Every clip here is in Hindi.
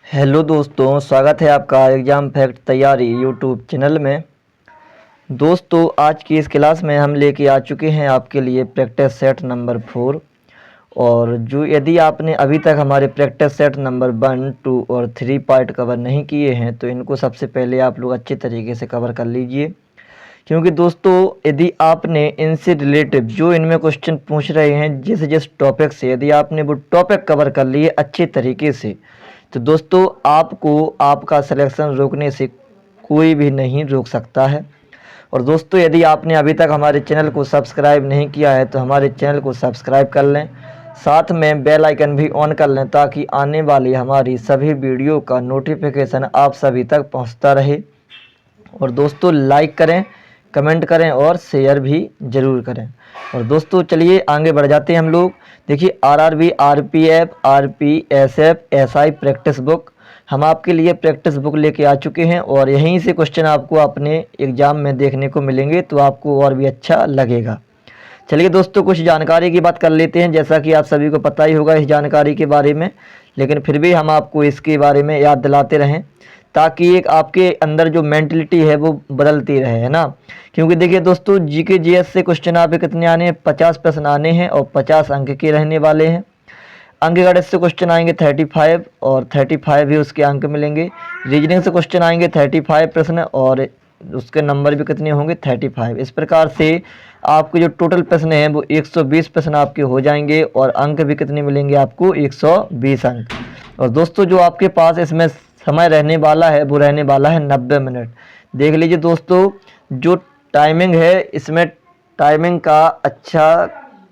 हेलो दोस्तों, स्वागत है आपका एग्ज़ाम फैक्ट तैयारी यूट्यूब चैनल में। दोस्तों, आज की इस क्लास में हम लेके आ चुके हैं आपके लिए प्रैक्टिस सेट नंबर 4। और जो यदि आपने अभी तक हमारे प्रैक्टिस सेट नंबर 1, 2 और 3 पार्ट कवर नहीं किए हैं तो इनको सबसे पहले आप लोग अच्छे तरीके से कवर कर लीजिए। क्योंकि दोस्तों, यदि आपने इनसे रिलेटिव जो इनमें क्वेश्चन पूछ रहे हैं जिस टॉपिक से यदि आपने वो टॉपिक कवर कर लिए अच्छे तरीके से तो दोस्तों आपको आपका सिलेक्शन रोकने से कोई भी नहीं रोक सकता है। और दोस्तों, यदि आपने अभी तक हमारे चैनल को सब्सक्राइब नहीं किया है तो हमारे चैनल को सब्सक्राइब कर लें, साथ में बेल आइकन भी ऑन कर लें ताकि आने वाली हमारी सभी वीडियो का नोटिफिकेशन आप सभी तक पहुंचता रहे। और दोस्तों, लाइक करें, कमेंट करें और शेयर भी ज़रूर करें। और दोस्तों चलिए आगे बढ़ जाते हैं हम लोग। देखिए, RRB, RPF, RPSF, SI practice book हम आपके लिए प्रैक्टिस बुक लेके आ चुके हैं और यहीं से क्वेश्चन आपको अपने एग्ज़ाम में देखने को मिलेंगे तो आपको और भी अच्छा लगेगा। चलिए दोस्तों, कुछ जानकारी की बात कर लेते हैं। जैसा कि आप सभी को पता ही होगा इस जानकारी के बारे में, लेकिन फिर भी हम आपको इसके बारे में याद दिलाते रहें ताकि एक आपके अंदर जो मेंटलिटी है वो बदलती रहे, है ना। क्योंकि देखिए दोस्तों, जीके जीएस से क्वेश्चन आपके कितने आने हैं, 50 प्रश्न आने हैं और 50 अंक के रहने वाले हैं। अंक गणित से क्वेश्चन आएंगे 35 और 35 ही उसके अंक मिलेंगे। रीजनिंग से क्वेश्चन आएंगे 35 प्रश्न और उसके नंबर भी कितने होंगे, 35। इस प्रकार से आपके जो टोटल प्रश्न हैं वो 120 प्रश्न आपके हो जाएंगे और अंक भी कितने मिलेंगे आपको, 120 अंक। और दोस्तों, जो आपके पास इसमें समय रहने वाला है वो रहने वाला है 90 मिनट। देख लीजिए दोस्तों, जो टाइमिंग है इसमें टाइमिंग का अच्छा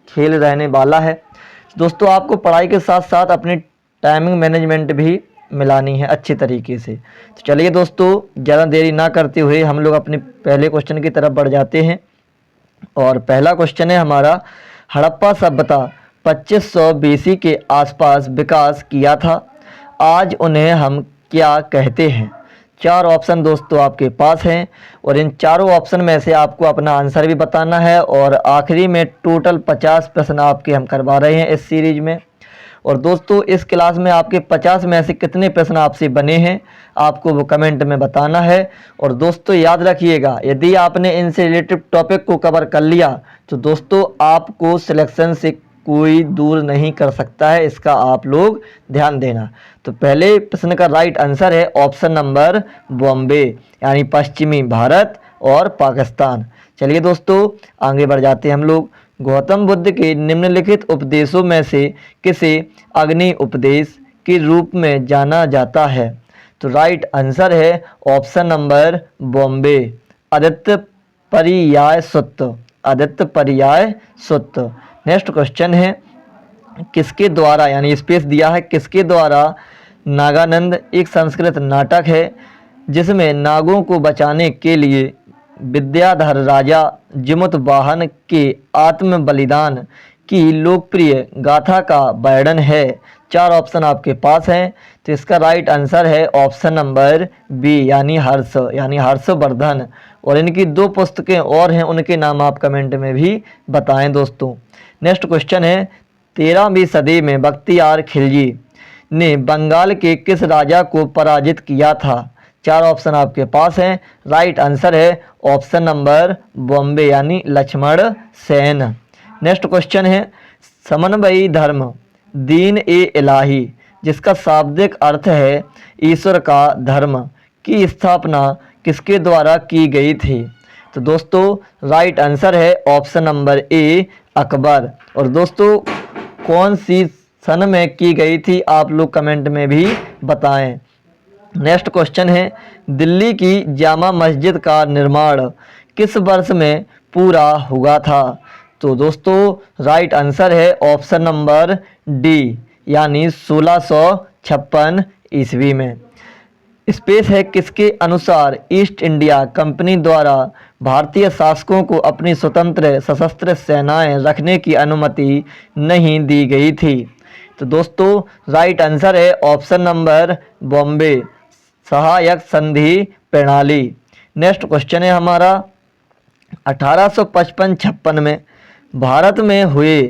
खेल रहने वाला है। दोस्तों, आपको पढ़ाई के साथ साथ अपनी टाइमिंग मैनेजमेंट भी मिलानी है अच्छे तरीके से। तो चलिए दोस्तों, ज़्यादा देरी ना करते हुए हम लोग अपने पहले क्वेश्चन की तरफ बढ़ जाते हैं। और पहला क्वेश्चन है हमारा, हड़प्पा सभ्यता 2500 बीसी के आसपास विकास किया था, आज उन्हें हम क्या कहते हैं। 4 ऑप्शन दोस्तों आपके पास हैं और इन चारों ऑप्शन में से आपको अपना आंसर भी बताना है। और आखिरी में टोटल 50 प्रश्न आपके हम करवा रहे हैं इस सीरीज में। और दोस्तों, इस क्लास में आपके 50 में से कितने प्रश्न आपसे बने हैं आपको वो कमेंट में बताना है। और दोस्तों याद रखिएगा, यदि आपने इनसे रिलेटेड टॉपिक को कवर कर लिया तो दोस्तों आपको सिलेक्शन से कोई दूर नहीं कर सकता है, इसका आप लोग ध्यान देना। तो पहले प्रश्न का राइट आंसर है ऑप्शन नंबर बॉम्बे, यानी पश्चिमी भारत और पाकिस्तान। चलिए दोस्तों आगे बढ़ जाते हैं हम लोग। गौतम बुद्ध के निम्नलिखित उपदेशों में से किसे अग्नि उपदेश के रूप में जाना जाता है। तो राइट आंसर है ऑप्शन नंबर बॉम्बे, आदित्य पर्याय सूत्र, आदित्य पर्याय सूत्र। नेक्स्ट क्वेश्चन है, किसके द्वारा, यानी स्पेस दिया है, किसके द्वारा नागानंद एक संस्कृत नाटक है जिसमें नागों को बचाने के लिए विद्याधर राजा जिमुतवाहन के आत्म बलिदान की लोकप्रिय गाथा का वर्णन है। 4 ऑप्शन आपके पास हैं, तो इसका राइट आंसर है ऑप्शन नंबर बी, यानी हर्षवर्धन। और इनकी 2 पुस्तकें और हैं, उनके नाम आप कमेंट में भी बताएं दोस्तों। नेक्स्ट क्वेश्चन है, 13वीं सदी में बख्तियार खिलजी ने बंगाल के किस राजा को पराजित किया था। 4 ऑप्शन आपके पास हैं, राइट आंसर है ऑप्शन नंबर बॉम्बे, यानी लक्ष्मण सेन। नेक्स्ट क्वेश्चन है, समन्वयी धर्म दीन ए इलाही जिसका शाब्दिक अर्थ है ईश्वर का धर्म की स्थापना किसके द्वारा की गई थी। तो दोस्तों राइट आंसर है ऑप्शन नंबर ए, अकबर। और दोस्तों कौन सी सन में की गई थी आप लोग कमेंट में भी बताएं। नेक्स्ट क्वेश्चन है, दिल्ली की जामा मस्जिद का निर्माण किस वर्ष में पूरा हुआ था। तो दोस्तों राइट आंसर है ऑप्शन नंबर डी, यानी 1656 ईस्वी में। स्पेस है, किसके अनुसार ईस्ट इंडिया कंपनी द्वारा भारतीय शासकों को अपनी स्वतंत्र सशस्त्र सेनाएं रखने की अनुमति नहीं दी गई थी। तो दोस्तों राइट आंसर है ऑप्शन नंबर बॉम्बे, सहायक संधि प्रणाली। नेक्स्ट क्वेश्चन है हमारा, 1855-56 में भारत में हुए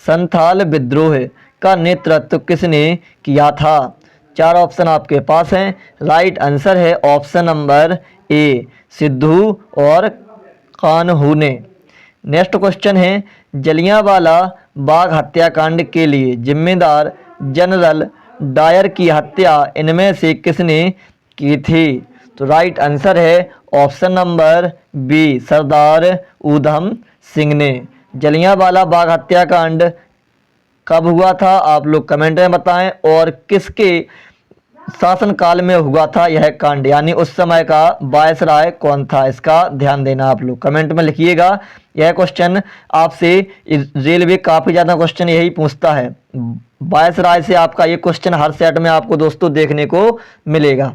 संथाल विद्रोह का नेतृत्व किसने किया था। 4 ऑप्शन आपके पास हैं। राइट आंसर है ऑप्शन नंबर ए, सिद्धू और कान्हू ने। नेक्स्ट क्वेश्चन है, जलियांवाला बाग हत्याकांड के लिए जिम्मेदार जनरल डायर की हत्या इनमें से किसने की थी? तो राइट आंसर है ऑप्शन नंबर बी, सरदार ऊधम सिंह ने। जलियांवाला बाग हत्याकांड कब हुआ था आप लोग कमेंट में बताएं, और किसके शासनकाल में हुआ था यह कांड, यानी उस समय का वायसराय कौन था, इसका ध्यान देना आप लोग कमेंट में लिखिएगा। यह क्वेश्चन आपसे रेलवे काफ़ी ज़्यादा क्वेश्चन यही पूछता है, वायसराय से आपका ये क्वेश्चन हर सेट में आपको दोस्तों देखने को मिलेगा।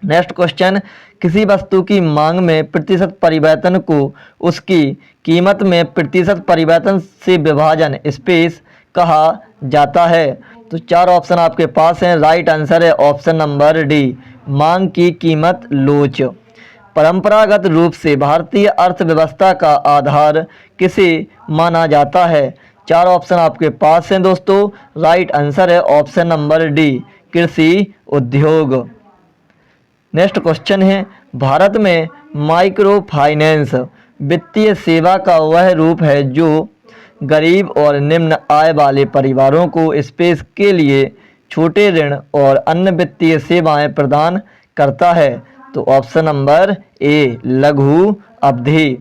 नेक्स्ट क्वेश्चन, किसी वस्तु की मांग में प्रतिशत परिवर्तन को उसकी कीमत में प्रतिशत परिवर्तन से विभाजन स्पेस कहा जाता है? तो 4 ऑप्शन आपके पास हैं। राइट आंसर है ऑप्शन नंबर डी, मांग की कीमत लोच। परंपरागत रूप से भारतीय अर्थव्यवस्था का आधार किसे माना जाता है? 4 ऑप्शन आपके पास हैं दोस्तों। राइट आंसर है ऑप्शन नंबर डी, कृषि उद्योग। नेक्स्ट क्वेश्चन है, भारत में माइक्रो फाइनेंस वित्तीय सेवा का वह रूप है जो गरीब और निम्न आय वाले परिवारों को स्पेस के लिए छोटे ऋण और अन्य वित्तीय सेवाएं प्रदान करता है। तो ऑप्शन नंबर ए, लघु अवधि।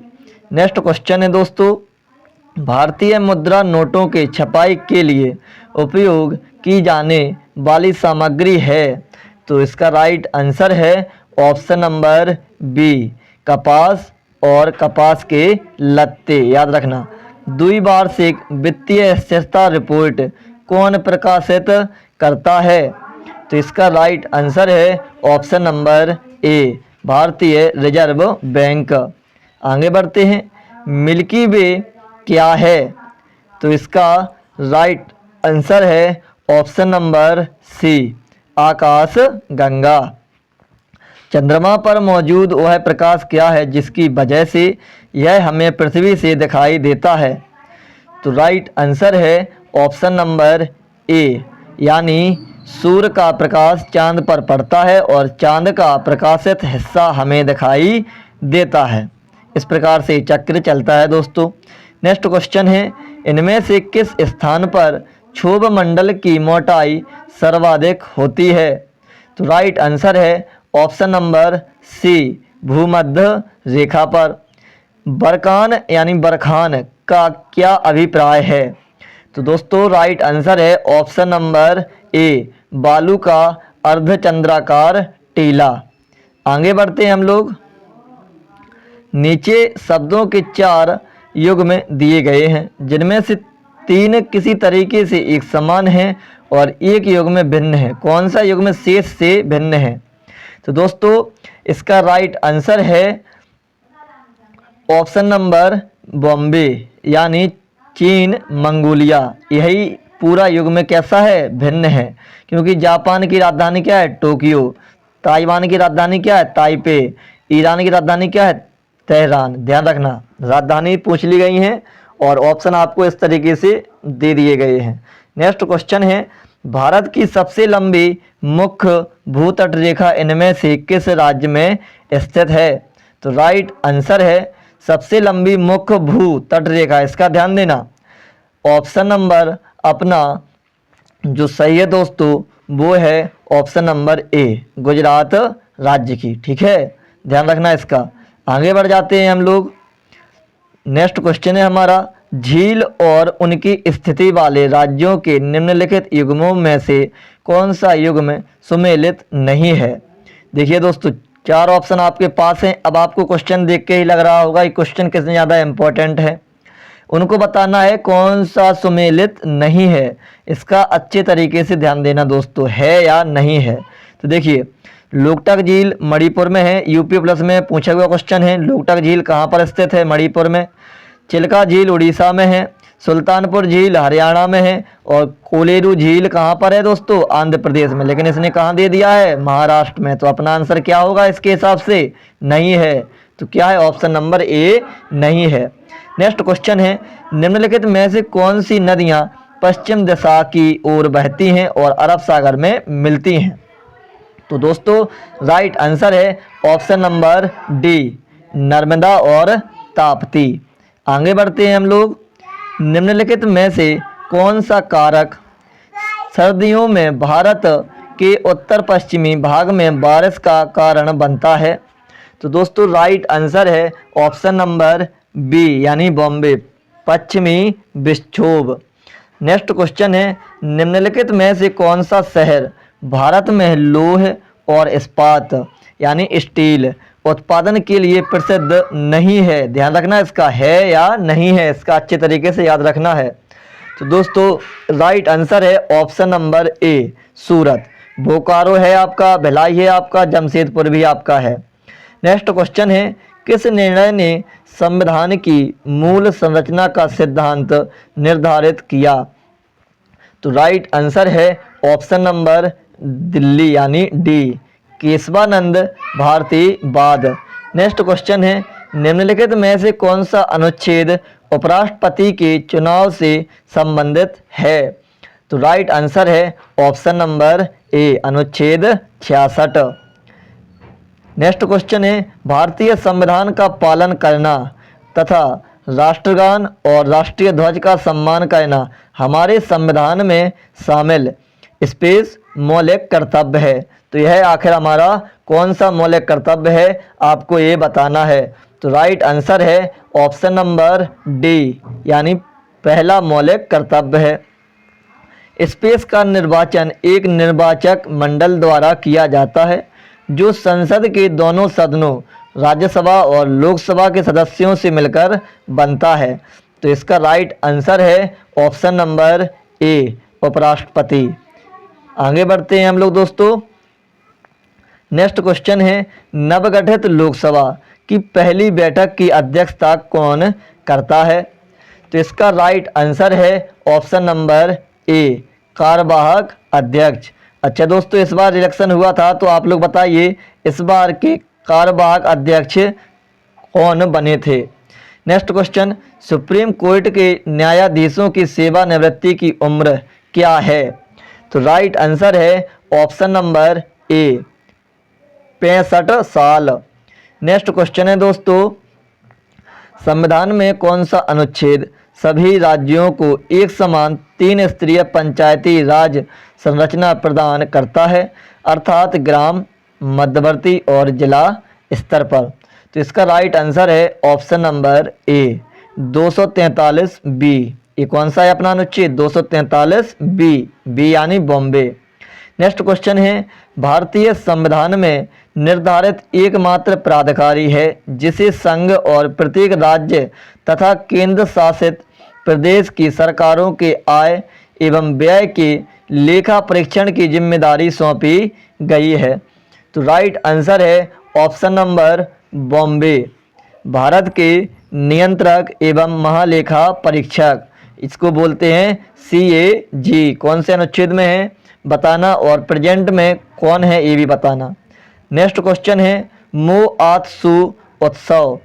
नेक्स्ट क्वेश्चन है दोस्तों, भारतीय मुद्रा नोटों के छपाई के लिए उपयोग की जाने वाली सामग्री है? तो इसका राइट आंसर है ऑप्शन नंबर बी, कपास और कपास के लत्ते। याद रखना, द्विवार्षिक वित्तीय स्थिरता रिपोर्ट कौन प्रकाशित करता है? तो इसका राइट आंसर है ऑप्शन नंबर ए, भारतीय रिजर्व बैंक। आगे बढ़ते हैं, मिल्की वे क्या है? तो इसका राइट आंसर है ऑप्शन नंबर सी, आकाश गंगा। चंद्रमा पर मौजूद वह प्रकाश क्या है जिसकी वजह से यह हमें पृथ्वी से दिखाई देता है? तो राइट आंसर है ऑप्शन नंबर ए, यानी सूर्य का प्रकाश चांद पर पड़ता है और चांद का प्रकाशित हिस्सा हमें दिखाई देता है। इस प्रकार से चक्र चलता है दोस्तों। नेक्स्ट क्वेश्चन है, इनमें से किस स्थान पर क्षोभ मंडल की मोटाई सर्वाधिक होती है? तो राइट आंसर है ऑप्शन नंबर सी, भूमध्य रेखा पर। बरकान यानी बरखान का क्या अभिप्राय है? तो दोस्तों राइट आंसर है ऑप्शन नंबर ए, बालू का अर्धचंद्राकार टीला। आगे बढ़ते हैं हम लोग। नीचे शब्दों के 4 युग्म दिए गए हैं, जिनमें से 3 किसी तरीके से एक समान है और एक युग्म भिन्न है। कौन सा युग्म शेष से भिन्न है? तो दोस्तों इसका राइट आंसर है ऑप्शन नंबर बॉम्बे, यानी चीन मंगोलिया। यही पूरा युग्म कैसा है? भिन्न है, क्योंकि जापान की राजधानी क्या है? टोक्यो। ताइवान की राजधानी क्या है? ताइपे। ईरान की राजधानी क्या है? तेहरान। ध्यान रखना, राजधानी पूछ ली गई हैं और ऑप्शन आपको इस तरीके से दे दिए गए हैं। नेक्स्ट क्वेश्चन है, भारत की सबसे लंबी मुख्य भूतट रेखा इनमें से किस राज्य में स्थित है? तो राइट आंसर है सबसे लंबी मुख्य भू तट रेखा, इसका ध्यान देना ऑप्शन नंबर अपना जो सही है दोस्तों वो है ऑप्शन नंबर ए, गुजरात राज्य की। ठीक है, ध्यान रखना इसका। आगे बढ़ जाते हैं हम लोग। नेक्स्ट क्वेश्चन है हमारा, झील और उनकी स्थिति वाले राज्यों के निम्नलिखित युग्मों में से कौन सा युग्म सुमेलित नहीं है? देखिए दोस्तों 4 ऑप्शन आपके पास हैं। अब आपको क्वेश्चन देख के ही लग रहा होगा कि क्वेश्चन कितने ज़्यादा इम्पोर्टेंट है। उनको बताना है कौन सा सुमेलित नहीं है। इसका अच्छे तरीके से ध्यान देना दोस्तों, है या नहीं है। तो देखिए, लोकटक झील मणिपुर में है, यूपी प्लस में पूछा हुआ क्वेश्चन है। लोकटक झील कहाँ पर स्थित है? मणिपुर में। चिल्का झील उड़ीसा में है, सुल्तानपुर झील हरियाणा में है और कोलेरू झील कहाँ पर है दोस्तों? आंध्र प्रदेश में। लेकिन इसने कहाँ दे दिया है? महाराष्ट्र में। तो अपना आंसर क्या होगा इसके हिसाब से? नहीं है। तो क्या है? ऑप्शन नंबर ए नहीं है। नेक्स्ट क्वेश्चन है, निम्नलिखित में से कौन सी नदियाँ पश्चिम दिशा की ओर बहती हैं और अरब सागर में मिलती हैं। तो दोस्तों राइट आंसर है ऑप्शन नंबर डी, नर्मदा और ताप्ती। आगे बढ़ते हैं हम लोग। निम्नलिखित में से कौन सा कारक सर्दियों में भारत के उत्तर पश्चिमी भाग में बारिश का कारण बनता है? तो दोस्तों राइट आंसर है ऑप्शन नंबर बी यानी बॉम्बे, पश्चिमी विक्षोभ। नेक्स्ट क्वेश्चन है, निम्नलिखित में से कौन सा शहर भारत में लौह और इस्पात यानी स्टील उत्पादन के लिए प्रसिद्ध नहीं है? ध्यान रखना इसका है या नहीं है, इसका अच्छे तरीके से याद रखना है। तो दोस्तों राइट आंसर है ऑप्शन नंबर ए, सूरत। बोकारो है आपका, भिलाई है आपका, जमशेदपुर भी आपका है। नेक्स्ट क्वेश्चन है, किस निर्णय ने संविधान की मूल संरचना का सिद्धांत निर्धारित किया? तो राइट आंसर है ऑप्शन नंबर दिल्ली यानी डी, केशवानंद भारतीवाद। नेक्स्ट क्वेश्चन है, निम्नलिखित में से कौन सा अनुच्छेद उपराष्ट्रपति के चुनाव से संबंधित है? तो राइट आंसर है ऑप्शन नंबर ए, अनुच्छेद 66। नेक्स्ट क्वेश्चन है, भारतीय संविधान का पालन करना तथा राष्ट्रगान और राष्ट्रीय ध्वज का सम्मान करना हमारे संविधान में शामिल स्पेस मौलिक कर्तव्य है। तो यह आखिर हमारा कौन सा मौलिक कर्तव्य है, आपको ये बताना है। तो राइट आंसर है ऑप्शन नंबर डी यानी पहला मौलिक कर्तव्य है। स्पेस का निर्वाचन एक निर्वाचक मंडल द्वारा किया जाता है जो संसद के दोनों सदनों राज्यसभा और लोकसभा के सदस्यों से मिलकर बनता है। तो इसका राइट आंसर है ऑप्शन नंबर ए, उपराष्ट्रपति। आगे बढ़ते हैं हम लोग दोस्तों। नेक्स्ट क्वेश्चन है, नवगठित लोकसभा की पहली बैठक की अध्यक्षता कौन करता है? तो इसका राइट आंसर है ऑप्शन नंबर ए, कार्यवाहक अध्यक्ष। अच्छा दोस्तों, इस बार इलेक्शन हुआ था तो आप लोग बताइए इस बार के कार्यवाहक अध्यक्ष कौन बने थे? नेक्स्ट क्वेश्चन, सुप्रीम कोर्ट के न्यायाधीशों की सेवानिवृत्ति की उम्र क्या है? तो राइट आंसर है ऑप्शन नंबर ए, 65 साल। नेक्स्ट क्वेश्चन है दोस्तों, संविधान में कौन सा अनुच्छेद सभी राज्यों को एक समान 3 स्तरीय पंचायती राज संरचना प्रदान करता है, अर्थात ग्राम, मध्यवर्ती और जिला स्तर पर? तो इसका राइट आंसर है ऑप्शन नंबर ए, 243 बी। ये कौन सा है अपना अनुच्छेद? 243 बी, बी यानी बॉम्बे। नेक्स्ट क्वेश्चन है, भारतीय संविधान में निर्धारित एकमात्र प्राधिकारी है जिसे संघ और प्रत्येक राज्य तथा केंद्र शासित प्रदेश की सरकारों के आय एवं व्यय के लेखा परीक्षण की जिम्मेदारी सौंपी गई है? तो राइट आंसर है ऑप्शन नंबर बॉम्बे, भारत के नियंत्रक एवं महालेखा परीक्षक, इसको बोलते हैं CAG। कौन से अनुच्छेद में है बताना और प्रेजेंट में कौन है ये भी बताना। नेक्स्ट क्वेश्चन है, मोआत्सु उत्सव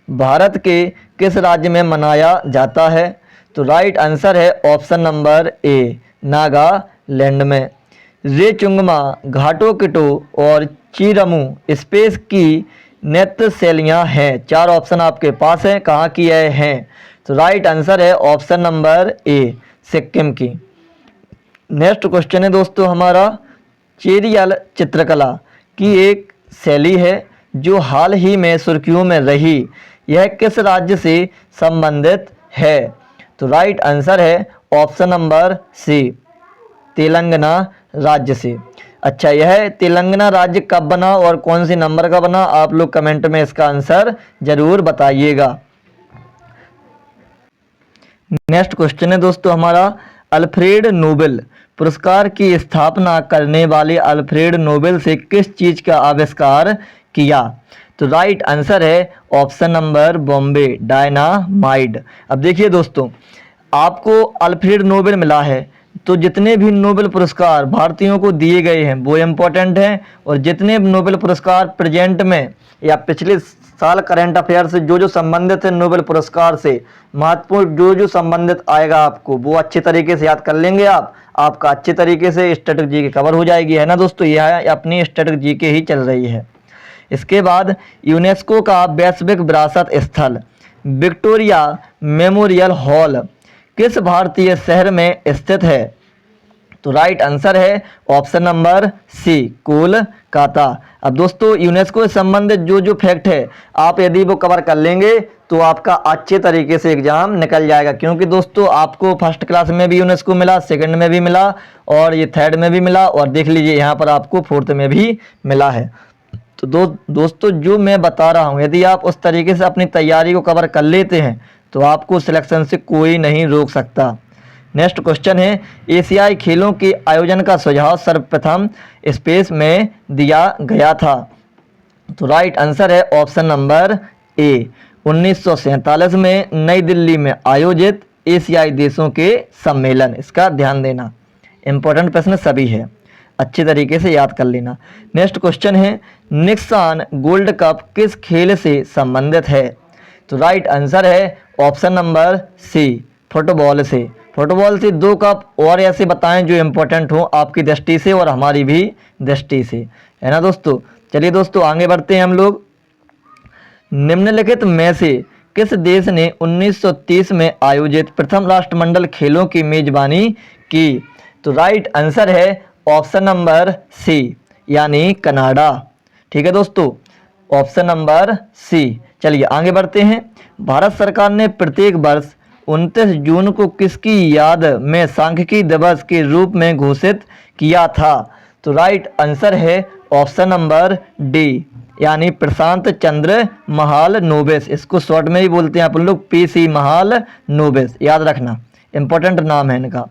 भारत के किस राज्य में मनाया जाता है? तो राइट आंसर है ऑप्शन नंबर ए, नागालैंड में। रेचुंगमा, घाटोकिटो और चिरमू स्पेस की नृत्य शैलियाँ हैं। 4 ऑप्शन आपके पास हैं, कहाँ की हैं? तो राइट आंसर है ऑप्शन नंबर ए, सिक्किम की। नेक्स्ट क्वेश्चन है दोस्तों हमारा, चेरियल चित्रकला की एक शैली है जो हाल ही में सुर्खियों में रही, यह किस राज्य से संबंधित है? तो राइट आंसर है ऑप्शन नंबर सी, तेलंगाना राज्य से। अच्छा, यह तेलंगाना राज्य कब बना और कौन सी नंबर का बना, आप लोग कमेंट में इसका आंसर जरूर बताइएगा। नेक्स्ट क्वेश्चन है दोस्तों हमारा, अल्फ्रेड नोबेल पुरस्कार की स्थापना करने वाले अल्फ्रेड नोबेल से किस चीज का आविष्कार किया? तो राइट आंसर है ऑप्शन नंबर बॉम्बे, डायनामाइट। अब देखिए दोस्तों, आपको अल्फ्रेड नोबेल मिला है तो जितने भी नोबेल पुरस्कार भारतीयों को दिए गए हैं वो इम्पोर्टेंट हैं, और जितने नोबेल पुरस्कार प्रेजेंट में या पिछले साल करंट अफेयर से जो संबंधित है नोबेल पुरस्कार से महत्वपूर्ण जो संबंधित आएगा आपको वो अच्छे तरीके से याद कर लेंगे आप, आपका अच्छे तरीके से स्टैटिक जीके कवर हो जाएगी, है ना दोस्तों। यह अपनी स्टैटिक जीके ही चल रही है। इसके बाद यूनेस्को का वैश्विक विरासत स्थल विक्टोरिया मेमोरियल हॉल किस भारतीय शहर में स्थित है? तो राइट आंसर है ऑप्शन नंबर सी, कोलकाता। अब दोस्तों यूनेस्को से संबंधित जो फैक्ट है आप यदि वो कवर कर लेंगे तो आपका अच्छे तरीके से एग्जाम निकल जाएगा, क्योंकि दोस्तों आपको फर्स्ट क्लास में भी यूनेस्को मिला, सेकंड में भी मिला और ये थर्ड में भी मिला और देख लीजिए यहाँ पर आपको फोर्थ में भी मिला है। तो दोस्तों जो मैं बता रहा हूँ यदि आप उस तरीके से अपनी तैयारी को कवर कर लेते हैं तो आपको सिलेक्शन से कोई नहीं रोक सकता। नेक्स्ट क्वेश्चन है, एशियाई खेलों के आयोजन का सुझाव सर्वप्रथम स्पेस में दिया गया था? तो राइट आंसर है ऑप्शन नंबर ए, 1947 में नई दिल्ली में आयोजित एशियाई देशों के सम्मेलन। इसका ध्यान देना, इंपॉर्टेंट प्रश्न सभी है, अच्छे तरीके से याद कर लेना। नेक्स्ट क्वेश्चन है, निक्सान गोल्ड कप किस खेल से संबंधित है? तो राइट आंसर है ऑप्शन नंबर सी, फुटबॉल से। फुटबॉल से 2 कप और ऐसे बताएं जो इंपॉर्टेंट हो आपकी दृष्टि से और हमारी भी दृष्टि से, है ना दोस्तों। चलिए दोस्तों आगे बढ़ते हैं हम लोग। निम्नलिखित में से किस देश ने 1930 में आयोजित प्रथम राष्ट्रमंडल खेलों की मेजबानी की? तो राइट आंसर है ऑप्शन नंबर सी, यानी कनाडा। ठीक है दोस्तों, ऑप्शन नंबर सी। चलिए आगे बढ़ते हैं। भारत सरकार ने प्रत्येक वर्ष 29 जून को किसकी याद में सांख्यिकी दिवस के रूप में घोषित किया था? तो राइट आंसर है ऑप्शन नंबर डी, यानी प्रशांत चंद्र महालनोबिस। इसको शॉर्ट में ही बोलते हैं अपन लोग पीसी महालनोबिस, याद रखना, इंपॉर्टेंट नाम है इनका।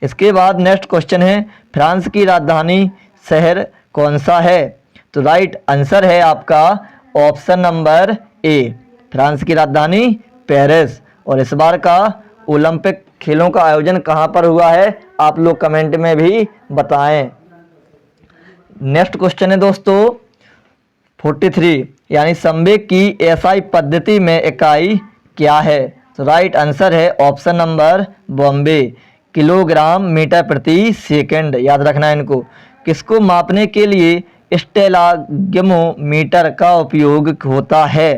इसके बाद नेक्स्ट क्वेश्चन है, फ्रांस की राजधानी शहर कौन सा है? तो राइट आंसर है आपका ऑप्शन नंबर ए, फ्रांस की राजधानी पेरिस। और इस बार का ओलंपिक खेलों का आयोजन कहाँ पर हुआ है आप लोग कमेंट में भी बताएं। नेक्स्ट क्वेश्चन है दोस्तों 43, यानी संवेग की एसआई पद्धति में इकाई क्या है? तो राइट आंसर है option number Bombay, kilogram metre प्रति सेकंड। याद रखना है इनको। किसको मापने के लिए स्टेलाग्मोमीटर का उपयोग होता है?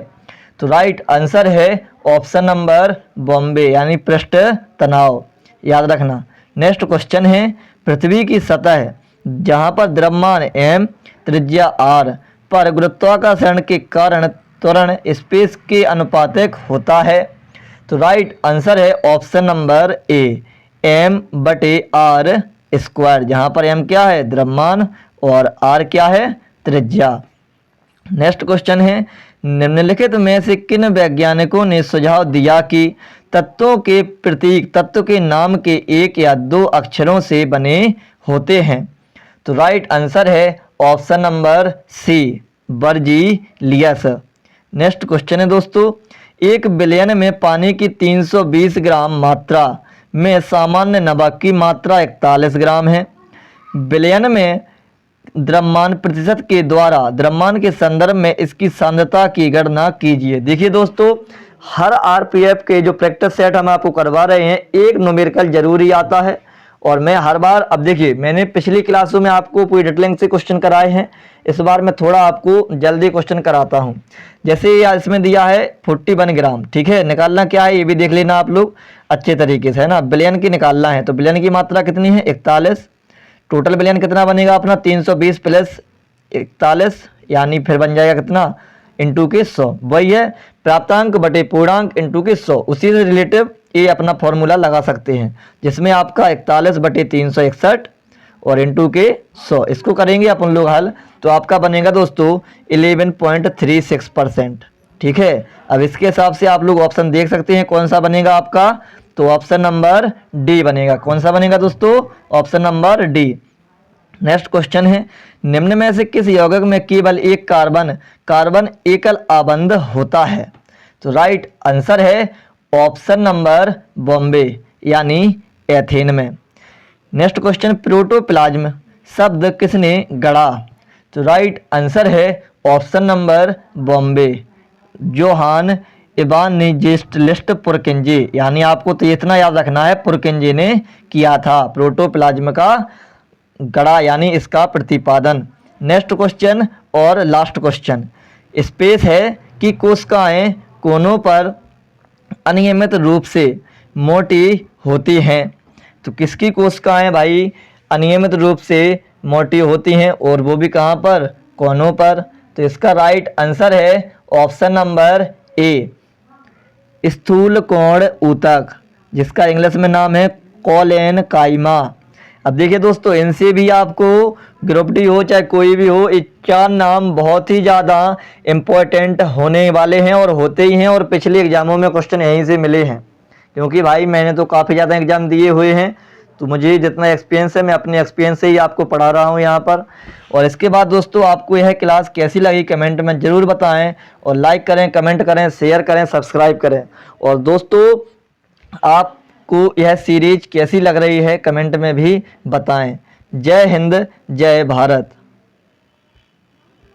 तो राइट आंसर है ऑप्शन नंबर बॉम्बे, यानी पृष्ठ तनाव। याद रखना। नेक्स्ट क्वेश्चन है, पृथ्वी की सतह जहां पर द्रव्यमान m, त्रिज्या r पर गुरुत्वाकर्षण के कारण त्वरण स्पेस के अनुपातिक होता है? तो राइट आंसर है option number A, m/r square, जहां पर m क्या है द्रव्यमान और r क्या है त्रिज्या। नेक्स्ट क्वेश्चन है, निम्नलिखित में से किन वैज्ञानिकों ने सुझाव दिया कि तत्वों के प्रतीक तत्व के नाम के 1 या 2 अक्षरों से बने होते हैं? तो राइट आंसर है option number C, Berzelius. Next question है दोस्तों, 1 बिलियन में पानी की 320 ग्राम मात्रा में सामान्य नमक की मात्रा 41 ग्राम है। बिलियन में द्रव्यमान प्रतिशत के द्वारा द्रव्यमान के संदर्भ में इसकी सांद्रता की गणना कीजिए। देखिए दोस्तों, हर आरपीएफ के जो प्रैक्टिस सेट हम आपको करवा रहे हैं एक न्यूमेरिकल जरूरी आता है और मैं हर बार, अब देखिए मैंने पिछली क्लासों में आपको पूरी डिटेलिंग से क्वेश्चन कराए हैं, इस बार मैं थोड़ा आपको जल्दी क्वेश्चन कराता हूं। जैसे इसमें दिया है 41 ग्राम, ठीक है, निकालना क्या है ये भी देख लेना आप लोग अच्छे तरीके से, है ना। बिलियन की निकालना है तो बिलियन की मात्रा कितनी है 41, टोटल बिलियन कितना बनेगा अपना 320 प्लस 41, यानी फिर बन जाएगा कितना इंटू के 100, वही है प्राप्तांक बटे पूर्णांक इंटू के 100। उसी से रिलेटिव ये अपना फॉर्मूला लगा सकते हैं जिसमें आपका 41 बटे 361 और इंटू के 100, इसको करेंगे अपन लोग हल तो आपका बनेगा दोस्तों 11.36%। ठीक है, अब इसके हिसाब से आप लोग ऑप्शन देख सकते हैं कौन सा बनेगा आपका, तो ऑप्शन नंबर डी बनेगा। कौन सा बनेगा दोस्तों, option number D. Next question है, निम्न में से किस यौगिक में केवल एक कार्बन एकल आबंध होता है? तो राइट आंसर है ऑप्शन नंबर बॉम्बे, यानी एथेन में। नेक्स्ट क्वेश्चन, प्रोटोप्लाज्म शब्द किसने गढ़ा? तो राइट आंसर है option number Bombay. Johann Evangelist Purkinje, यानी आपको तो इतना याद रखना है, पुरकिंजे ने किया था प्रोटोप्लाज्म का गड़ा यानी इसका प्रतिपादन। नेक्स्ट क्वेश्चन और लास्ट क्वेश्चन, स्पेस है कि कोशिकाएं कोनों पर अनियमित रूप से मोटी होती हैं। तो किसकी कोशिकाएं भाई अनियमित रूप से मोटी होती हैं, और वो भी कहाँ पर, कोनों पर। तो इसका राइट आंसर है ऑप्शन नंबर ए, स्थूल कोण ऊतक, जिसका इंग्लिश में नाम है कोलेनकाइमा। अब देखिए दोस्तों, इनसे भी आपको ग्रुप डी हो चाहे कोई भी हो, ये 4 नाम बहुत ही ज़्यादा इम्पोर्टेंट होने वाले हैं और होते ही हैं, और पिछले एग्जामों में क्वेश्चन यहीं से मिले हैं, क्योंकि भाई मैंने तो काफ़ी ज़्यादा एग्जाम दिए हुए हैं, तो मुझे जितना एक्सपीरियंस है मैं अपने एक्सपीरियंस से ही आपको पढ़ा रहा हूँ यहाँ पर। और इसके बाद दोस्तों, आपको यह क्लास कैसी लगी कमेंट में ज़रूर बताएं, और लाइक करें, कमेंट करें, शेयर करें, सब्सक्राइब करें। और दोस्तों, आपको यह सीरीज कैसी लग रही है कमेंट में भी बताएं। जय हिंद, जय भारत।